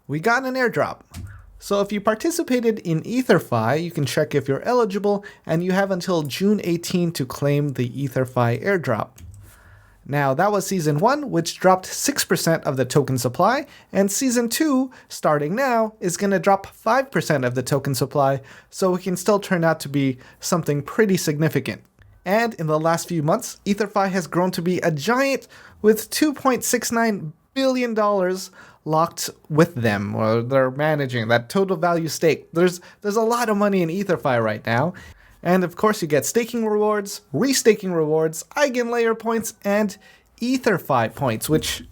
we got an airdrop. So if you participated in EtherFi, you can check if you're eligible, and you have until June 18 to claim the EtherFi Airdrop. Now, that was Season 1, which dropped 6% of the token supply, and Season 2, starting now, is going to drop 5% of the token supply, so it can still turn out to be something pretty significant. And in the last few months, EtherFi has grown to be a giant with $2.69 billion locked with them, or they're managing that total value stake. There's a lot of money in EtherFi right now. And of course you get staking rewards, restaking rewards, Eigenlayer points, and EtherFi points, which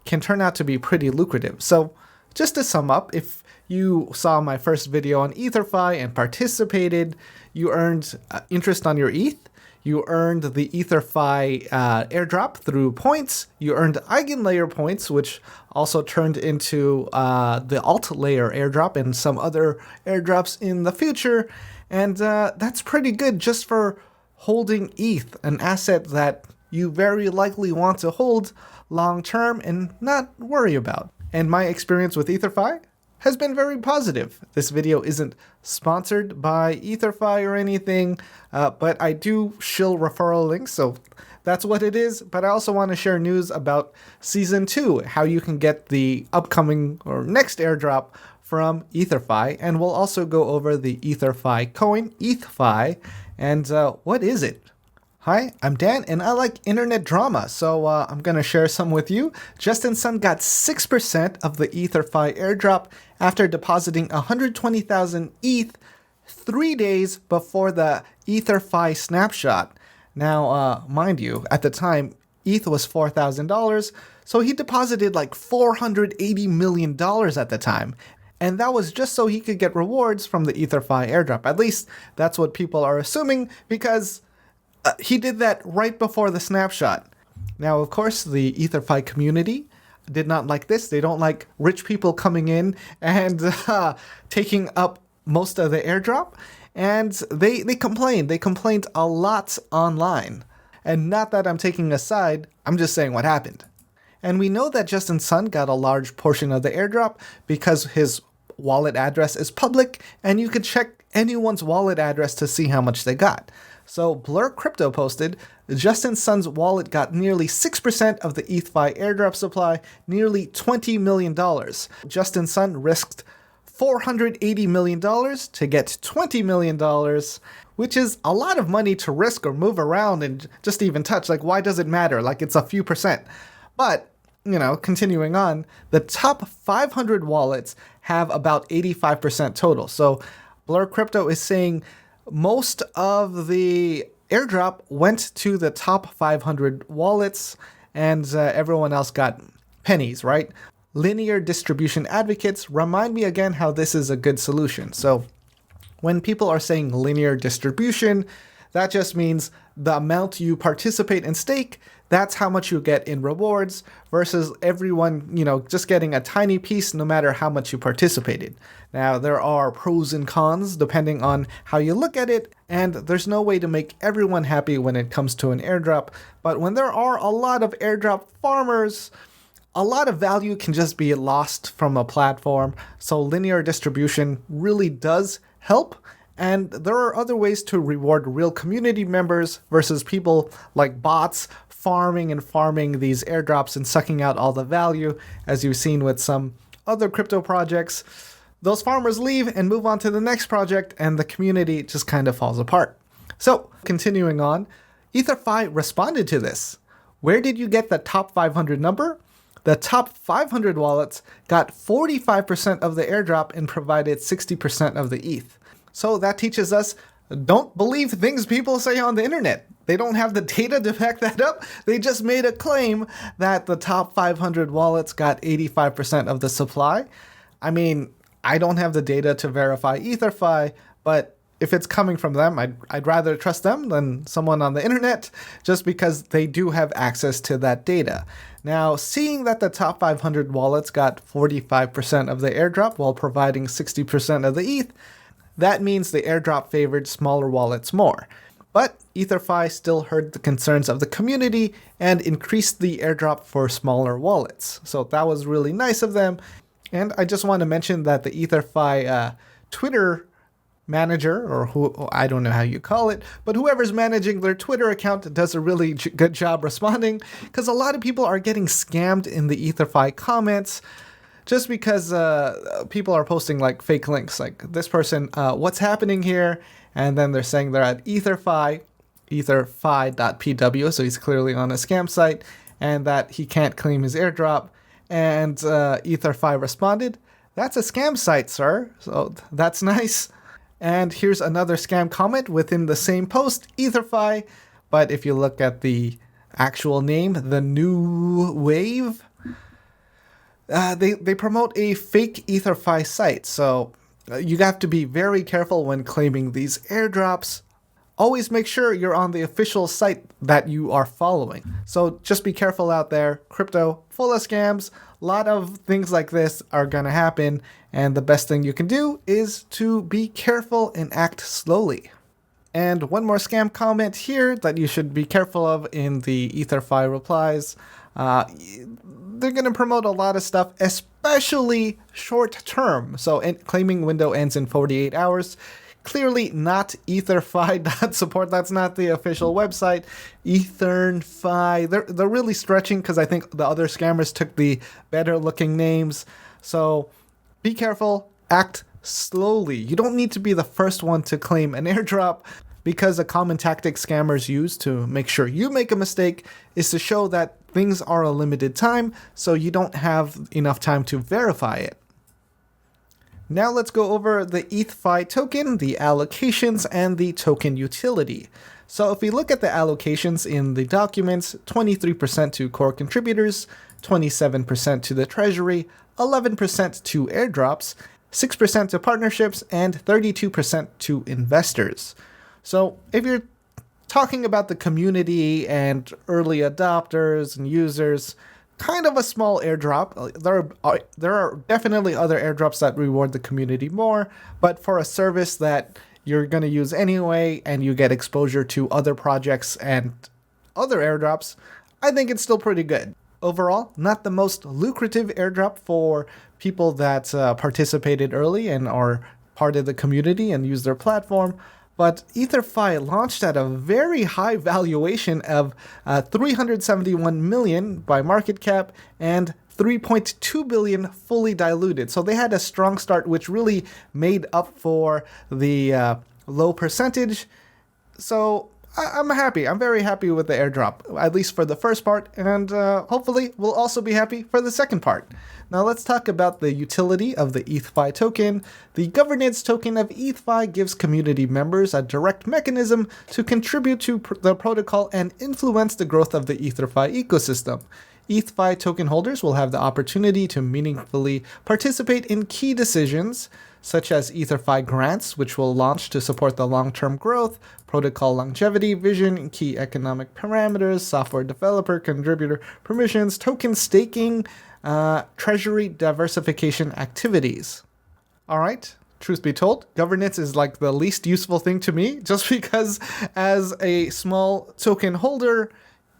can turn out to be pretty lucrative. So just to sum up, if you saw my first video on EtherFi and participated, you earned interest on your ETH. You earned the EtherFi airdrop through points. You earned Eigenlayer points, which also turned into the Altlayer airdrop and some other airdrops in the future. And that's pretty good just for holding ETH, an asset that you very likely want to hold long term and not worry about. And my experience with EtherFi has been very positive. This video isn't sponsored by EtherFi or anything, but I do shill referral links, so that's what it is. But I also want to share news about Season 2, how you can get the upcoming or next airdrop from EtherFi, and we'll also go over the EtherFi coin, ETHFi, and what is it? Hi, I'm Dan, and I like internet drama, so I'm going to share some with you. Justin Sun got 6% of the EtherFi airdrop after depositing 120,000 ETH 3 days before the EtherFi snapshot. Now, mind you, at the time, ETH was $4,000, so he deposited like $480 million at the time. And that was just so he could get rewards from the EtherFi airdrop. At least that's what people are assuming, because he did that right before the snapshot. Now, of course, the EtherFi community did not like this. They don't like rich people coming in and taking up most of the airdrop. And they complained. They complained a lot online. And not that I'm taking a side, I'm just saying what happened. And we know that Justin Sun got a large portion of the airdrop because his wallet address is public, and you could check anyone's wallet address to see how much they got. So Blur Crypto posted, Justin Sun's wallet got nearly 6% of the ETHFI airdrop supply, nearly $20 million. Justin Sun risked $480 million to get $20 million, which is a lot of money to risk or move around and just even touch. Like, why does it matter? Like, it's a few percent. But, you know, continuing on, the top 500 wallets have about 85% total. So Blur Crypto is saying most of the airdrop went to the top 500 wallets, and everyone else got pennies, right? Linear distribution advocates remind me again how this is a good solution. So when people are saying linear distribution, that just means the amount you participate in stake, that's how much you get in rewards, versus everyone, you know, just getting a tiny piece no matter how much you participated. Now, there are pros and cons depending on how you look at it, and there's no way to make everyone happy when it comes to an airdrop. But when there are a lot of airdrop farmers, a lot of value can just be lost from a platform. So linear distribution really does help. And there are other ways to reward real community members versus people like bots farming these airdrops and sucking out all the value, as you've seen with some other crypto projects. Those farmers leave and move on to the next project, and the community just kind of falls apart. So, continuing on, EtherFi responded to this. Where did you get the top 500 number? The top 500 wallets got 45% of the airdrop and provided 60% of the ETH. So that teaches us, don't believe things people say on the internet. They don't have the data to back that up. They just made a claim that the top 500 wallets got 85% of the supply. I mean, I don't have the data to verify EtherFi, but if it's coming from them, I'd rather trust them than someone on the internet, just because they do have access to that data. Now, seeing that the top 500 wallets got 45% of the airdrop while providing 60% of the ETH, that means the airdrop favored smaller wallets more. But EtherFi still heard the concerns of the community and increased the airdrop for smaller wallets. So that was really nice of them. And I just want to mention that the EtherFi Twitter manager, or who, I don't know how you call it, but whoever's managing their Twitter account does a really good job responding, because a lot of people are getting scammed in the EtherFi comments just because people are posting like fake links, like this person, what's happening here, and then they're saying they're at EtherFi, etherfi.pw, so he's clearly on a scam site, and that he can't claim his airdrop, and EtherFi responded, "That's a scam site, sir," so that's nice. And here's another scam comment within the same post, EtherFi, but if you look at the actual name, the New Wave, they promote a fake EtherFi site, so you have to be very careful when claiming these airdrops. Always make sure you're on the official site that you are following. So just be careful out there. Crypto, full of scams. A lot of things like this are going to happen. And the best thing you can do is to be careful and act slowly. And one more scam comment here that you should be careful of in the EtherFi replies. They're going to promote a lot of stuff, especially short term. So claiming window ends in 48 hours. Clearly not EtherFi.support. That's not the official website. EtherFi. They're really stretching because I think the other scammers took the better looking names. So be careful. Act slowly. You don't need to be the first one to claim an airdrop, because a common tactic scammers use to make sure you make a mistake is to show that things are a limited time, so you don't have enough time to verify it. Now let's go over the ETHFI token, the allocations, and the token utility. So if we look at the allocations in the documents, 23% to core contributors, 27% to the treasury, 11% to airdrops, 6% to partnerships, and 32% to investors. So if you're talking about the community and early adopters and users, kind of a small airdrop. There are definitely other airdrops that reward the community more, but for a service that you're going to use anyway and you get exposure to other projects and other airdrops, I think it's still pretty good. Overall, not the most lucrative airdrop for people that participated early and are part of the community and use their platform, but EtherFi launched at a very high valuation of 371 million by market cap and 3.2 billion fully diluted. So they had a strong start, which really made up for the low percentage. So I'm happy. I'm very happy with the airdrop, at least for the first part, and hopefully we'll also be happy for the second part. Now let's talk about the utility of the ETHFI token. The governance token of ETHFI gives community members a direct mechanism to contribute to the protocol and influence the growth of the EtherFi ecosystem. ETHFI token holders will have the opportunity to meaningfully participate in key decisions, such as EtherFi grants, which will launch to support the long-term growth, protocol longevity, vision, key economic parameters, software developer, contributor permissions, token staking, treasury diversification activities. All right. Truth be told, governance is like the least useful thing to me, just because as a small token holder,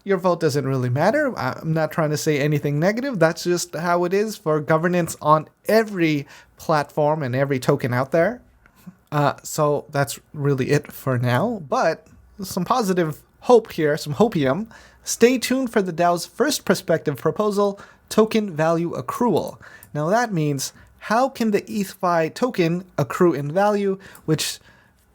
your vote doesn't really matter. I'm not trying to say anything negative. That's just how it is for governance on every platform and every token out there. So that's really it for now. But some positive hope here, some hopium. Stay tuned for the DAO's first prospective proposal, token value accrual. Now that means, how can the ETHFI token accrue in value, which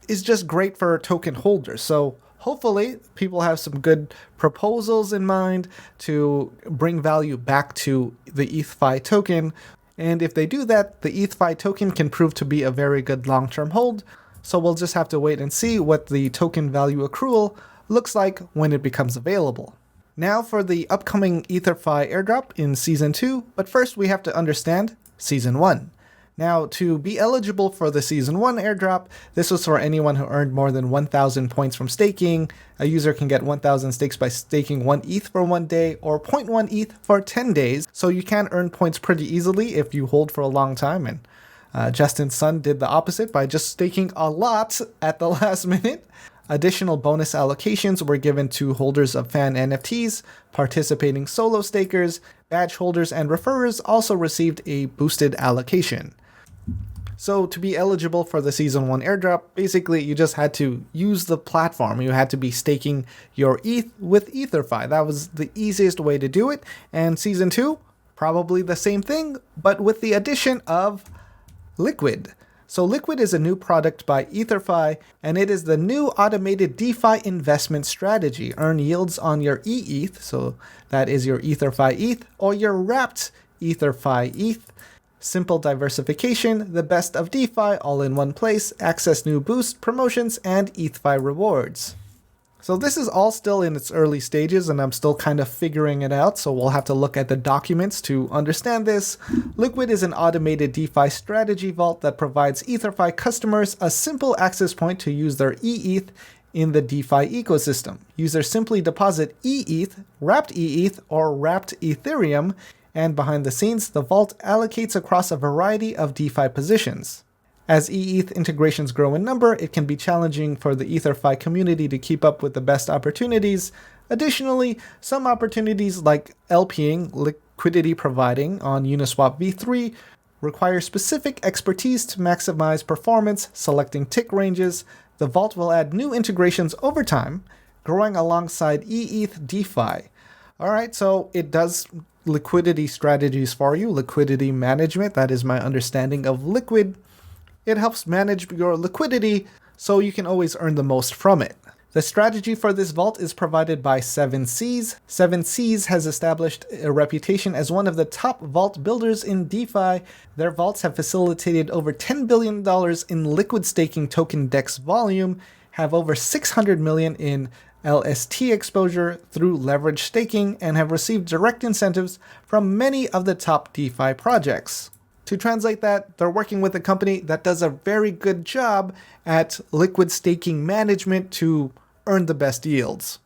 is just great for token holders. So hopefully people have some good proposals in mind to bring value back to the ETHFI token. And if they do that, the ETHFI token can prove to be a very good long-term hold. So we'll just have to wait and see what the token value accrual looks like when it becomes available. Now for the upcoming EtherFi airdrop in Season 2, but first we have to understand Season 1. Now, to be eligible for the Season 1 airdrop, this was for anyone who earned more than 1,000 points from staking. A user can get 1,000 stakes by staking 1 ETH for 1 day or 0.1 ETH for 10 days. So you can earn points pretty easily if you hold for a long time. And Justin Sun did the opposite by just staking a lot at the last minute. Additional bonus allocations were given to holders of fan NFTs, participating solo stakers, badge holders, and referrers also received a boosted allocation. So to be eligible for the Season 1 airdrop, basically you just had to use the platform. You had to be staking your ETH with EtherFi. That was the easiest way to do it. And Season 2, probably the same thing, but with the addition of Liquid. So Liquid is a new product by EtherFi, and it is the new automated DeFi investment strategy. Earn yields on your eETH, so that is your EtherFi ETH, or your wrapped EtherFi ETH. Simple diversification, the best of DeFi all in one place, access new boost, promotions, and ETHFI rewards. So this is all still in its early stages and I'm still kind of figuring it out, so we'll have to look at the documents to understand this. Liquid is an automated DeFi strategy vault that provides EtherFi customers a simple access point to use their eETH in the DeFi ecosystem. Users simply deposit eETH, wrapped eETH, or wrapped Ethereum, and behind the scenes, the vault allocates across a variety of DeFi positions. As eETH integrations grow in number, it can be challenging for the EtherFi community to keep up with the best opportunities. Additionally, some opportunities like LPing, liquidity providing, on Uniswap v3 require specific expertise to maximize performance, selecting tick ranges. The vault will add new integrations over time, growing alongside eETH DeFi. Alright, so it does liquidity strategies for you, liquidity management, that is my understanding of Liquid. It helps manage your liquidity so you can always earn the most from it. The strategy for this vault is provided by 7Seas. 7Seas has established a reputation as one of the top vault builders in DeFi. Their vaults have facilitated over $10 billion in liquid staking token DEX volume, have over 600 million in LST exposure through leverage staking, and have received direct incentives from many of the top DeFi projects. To translate that, they're working with a company that does a very good job at liquid staking management to earn the best yields.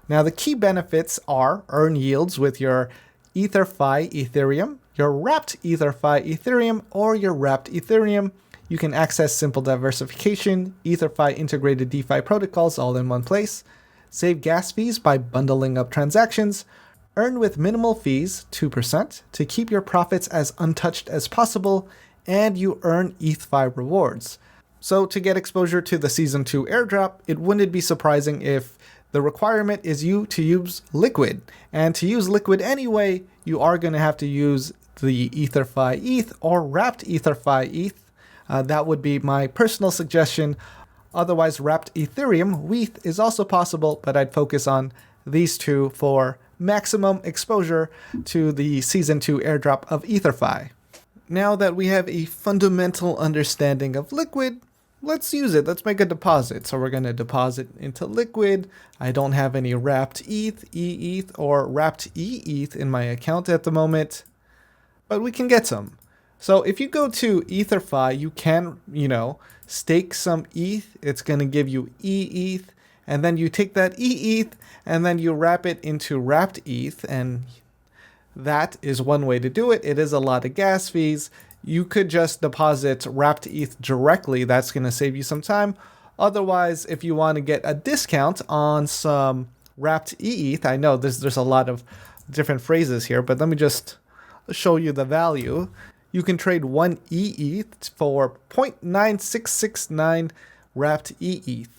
Now, the key benefits are earn yields with your EtherFi Ethereum, your wrapped EtherFi Ethereum, or your wrapped Ethereum. You can access simple diversification, EtherFi integrated DeFi protocols all in one place, save gas fees by bundling up transactions, earn with minimal fees, 2%, to keep your profits as untouched as possible, and you earn ETHFI rewards. So to get exposure to the Season 2 airdrop, it wouldn't be surprising if the requirement is you to use Liquid. And to use Liquid anyway, you are going to have to use the EtherFi ETH or wrapped EtherFi ETH. That would be my personal suggestion. Otherwise, wrapped Ethereum, ETH, is also possible, but I'd focus on these two for maximum exposure to the Season 2 airdrop of EtherFi. Now that we have a fundamental understanding of Liquid, let's use it. Let's make a deposit. So we're going to deposit into Liquid. I don't have any wrapped ETH, eETH, or wrapped eETH in my account at the moment, but we can get some. So if you go to EtherFi, you can, stake some ETH. It's going to give you eETH. And then you take that eETH and then you wrap it into wrapped ETH, and that is one way to do it. It is a lot of gas fees. You could just deposit wrapped ETH directly. That's going to save you some time. Otherwise, if you want to get a discount on some wrapped eETH, I know there's a lot of different phrases here, but let me just show you the value. You can trade one eETH for 0.9669 wrapped eETH.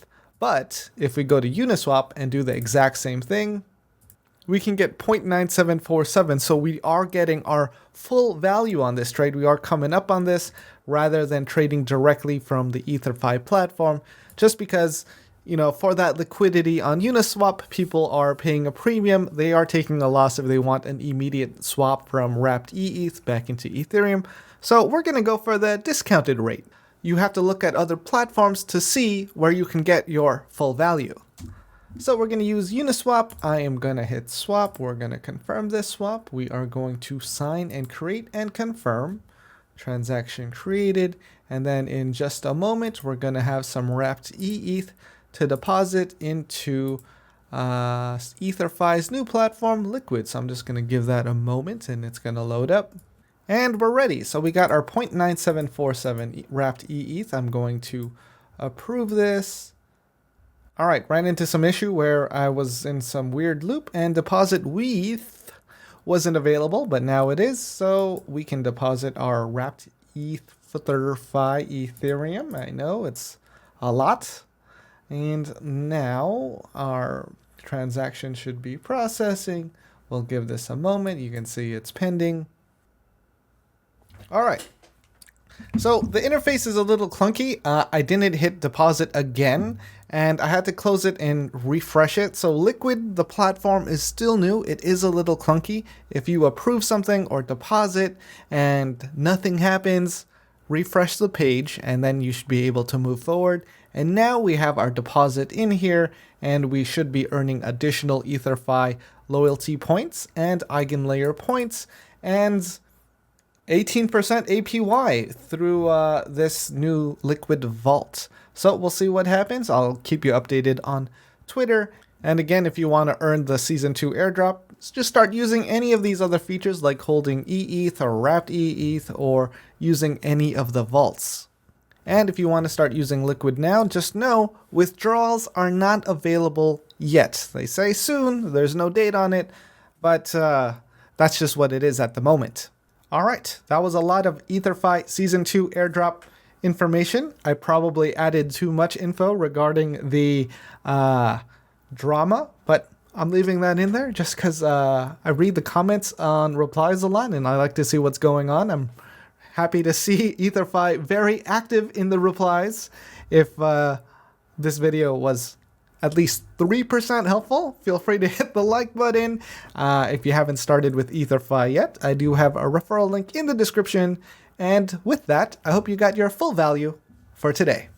But if we go to Uniswap and do the exact same thing, we can get 0.9747. So we are getting our full value on this trade. We are coming up on this rather than trading directly from the EtherFi platform, just because, for that liquidity on Uniswap, people are paying a premium. They are taking a loss if they want an immediate swap from wrapped eETH back into Ethereum. So we're going to go for the discounted rate. You have to look at other platforms to see where you can get your full value. So we're going to use Uniswap. I am going to hit swap. We're going to confirm this swap. We are going to sign and create and confirm. Transaction created. And then in just a moment, we're going to have some wrapped eETH to deposit into EtherFi's new platform, Liquid. So I'm just going to give that a moment and it's going to load up. And we're ready. So we got our 0.9747 wrapped eETH. I'm going to approve this. All right, ran into some issue where I was in some weird loop and deposit ETH wasn't available, but now it is, so we can deposit our wrapped EtherFi Ethereum. I know it's a lot. And now our transaction should be processing. We'll give this a moment. You can see it's pending. All right. So the interface is a little clunky. I didn't hit deposit again, and I had to close it and refresh it. So Liquid, the platform, is still new. It is a little clunky. If you approve something or deposit and nothing happens, refresh the page, and then you should be able to move forward. And now we have our deposit in here, and we should be earning additional EtherFi loyalty points and Eigenlayer points, and 18% APY through this new Liquid Vault. So we'll see what happens. I'll keep you updated on Twitter. And again, if you want to earn the Season 2 airdrop, just start using any of these other features like holding eETH or wrapped eETH or using any of the vaults. And if you want to start using Liquid now, just know withdrawals are not available yet. They say soon, there's no date on it, but that's just what it is at the moment. All right, that was a lot of EtherFi Season 2 airdrop information. I probably added too much info regarding the drama, but I'm leaving that in there just because I read the comments on replies a lot and I like to see what's going on. I'm happy to see EtherFi very active in the replies. If this video was at least 3% helpful, feel free to hit the like button. If you haven't started with EtherFi yet, I do have a referral link in the description. And with that, I hope you got your full value for today.